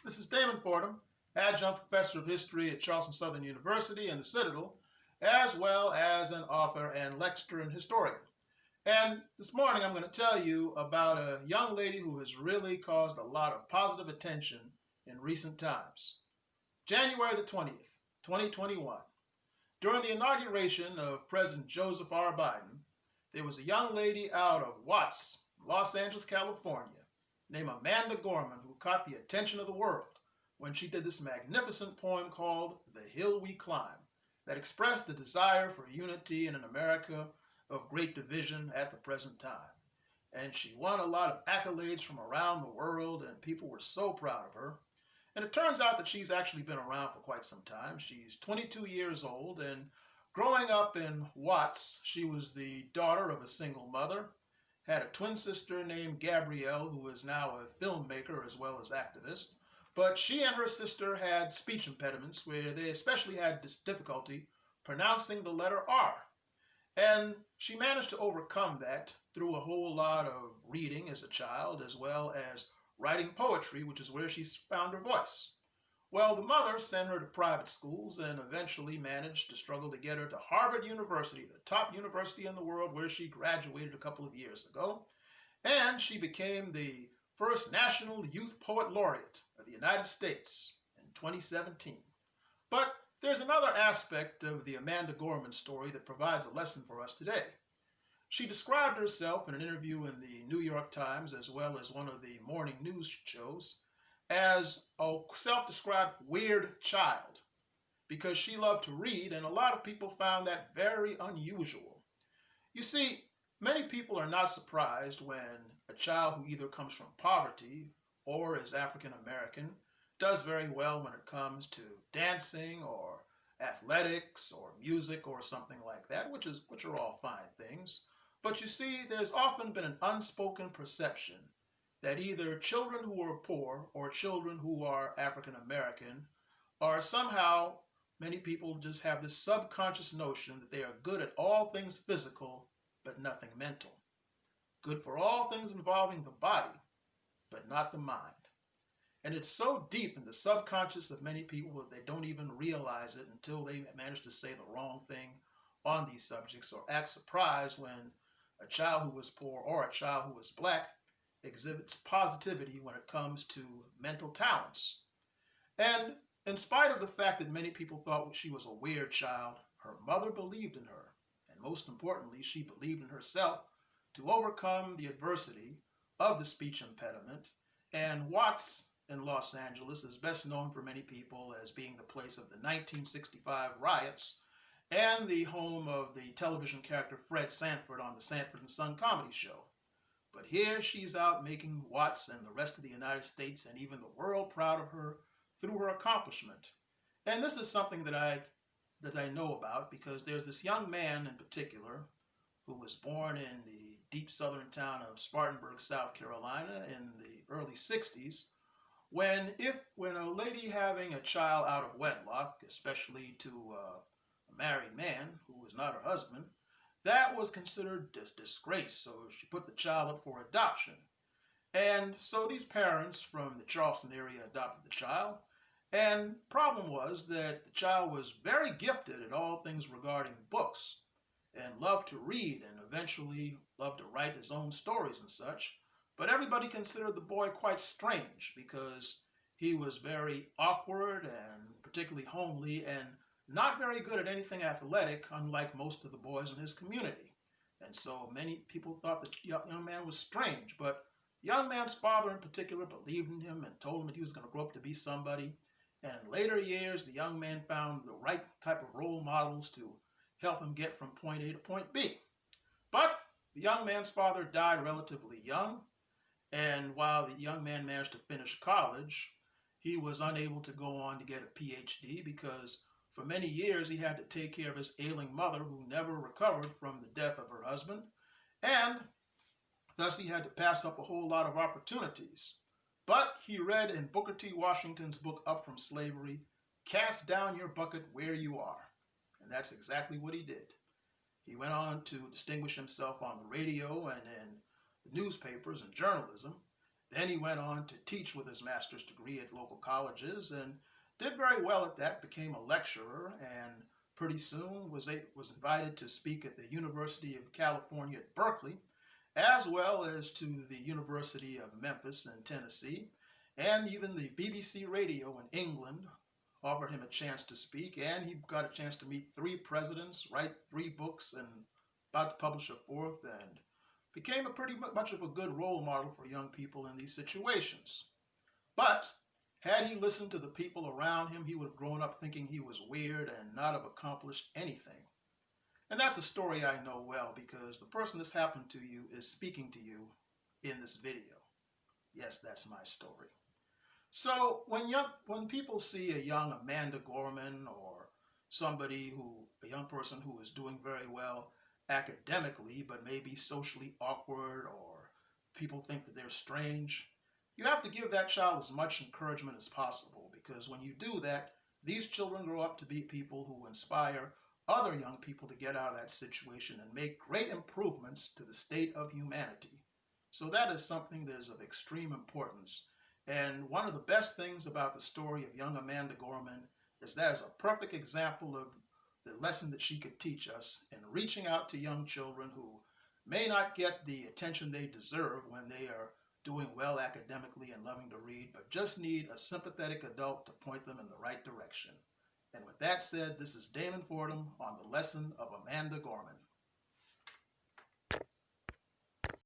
This is Damon Fordham, Adjunct Professor of History at Charleston Southern University and the Citadel, as well as an author and lecturer and historian. And this morning I'm going to tell you about a young lady who has really caused a lot of positive attention in recent times. January the 20th, 2021. During the inauguration of President Joseph R. Biden, there was a young lady out of Watts, Los Angeles, California, named Amanda Gorman, who caught the attention of the world when she did this magnificent poem called The Hill We Climb, that expressed the desire for unity in an America of great division at the present time. And she won a lot of accolades from around the world, and people were so proud of her. And it turns out that she's actually been around for quite some time. She's 22 years old, and growing up in Watts, she was the daughter of a single mother, had a twin sister named Gabrielle, who is now a filmmaker as well as activist. But she and her sister had speech impediments where they especially had this difficulty pronouncing the letter R. And she managed to overcome that through a whole lot of reading as a child, as well as writing poetry, which is where she found her voice. Well, the mother sent her to private schools and eventually managed to struggle to get her to Harvard University, the top university in the world, where she graduated a couple of years ago. And she became the first National Youth Poet Laureate of the United States in 2017. But there's another aspect of the Amanda Gorman story that provides a lesson for us today. She described herself in an interview in the New York Times, as well as one of the morning news shows, as a self-described weird child because she loved to read, and a lot of people found that very unusual. You see, many people are not surprised when a child who either comes from poverty or is African American does very well when it comes to dancing or athletics or music or something like that, which are all fine things. But you see, there's often been an unspoken perception that either children who are poor or children who are African American are somehow, many people just have this subconscious notion that they are good at all things physical but nothing mental. Good for all things involving the body but not the mind. And it's so deep in the subconscious of many people that they don't even realize it until they manage to say the wrong thing on these subjects or act surprised when a child who was poor or a child who was black exhibits positivity when it comes to mental talents. And in spite of the fact that many people thought she was a weird child, her mother believed in her. And most importantly, she believed in herself to overcome the adversity of the speech impediment. And Watts in Los Angeles is best known for many people as being the place of the 1965 riots and the home of the television character Fred Sanford on the Sanford and Son comedy show. But here she's out making Watts and the rest of the United States and even the world proud of her through her accomplishment. And this is something that I know about because there's this young man in particular who was born in the deep southern town of Spartanburg, South Carolina in the early 60s, when a lady having a child out of wedlock, especially to a married man who was not her husband, that was considered disgrace, so she put the child up for adoption. And so these parents from the Charleston area adopted the child, and problem was that the child was very gifted at all things regarding books, and loved to read, and eventually loved to write his own stories and such. But everybody considered the boy quite strange because he was very awkward and particularly homely and not very good at anything athletic, unlike most of the boys in his community. And so many people thought the young man was strange, but the young man's father in particular believed in him and told him that he was going to grow up to be somebody. And in later years, the young man found the right type of role models to help him get from point A to point B. But the young man's father died relatively young, and while the young man managed to finish college, he was unable to go on to get a PhD because for many years he had to take care of his ailing mother who never recovered from the death of her husband, and thus he had to pass up a whole lot of opportunities. But he read in Booker T. Washington's book Up From Slavery, "Cast down your bucket where you are." And that's exactly what he did. He went on to distinguish himself on the radio and in the newspapers and journalism. Then he went on to teach with his master's degree at local colleges and did very well at that, became a lecturer, and pretty soon was invited to speak at the University of California at Berkeley, as well as to the University of Memphis in Tennessee, and even the BBC Radio in England offered him a chance to speak, and he got a chance to meet 3 presidents, write 3 books, and about to publish a 4th, and became a pretty much of a good role model for young people in these situations. But had he listened to the people around him, he would have grown up thinking he was weird and not have accomplished anything. And that's a story I know well because the person this happened to you is speaking to you in this video. Yes, that's my story. So when people see a young Amanda Gorman or a young person who is doing very well academically but maybe socially awkward, or people think that they're strange, you have to give that child as much encouragement as possible, because when you do that, these children grow up to be people who inspire other young people to get out of that situation and make great improvements to the state of humanity. So that is something that is of extreme importance. And one of the best things about the story of young Amanda Gorman is that is a perfect example of the lesson that she could teach us in reaching out to young children who may not get the attention they deserve when they are doing well academically and loving to read, but just need a sympathetic adult to point them in the right direction. And with that said, this is Damon Fordham on the lesson of Amanda Gorman.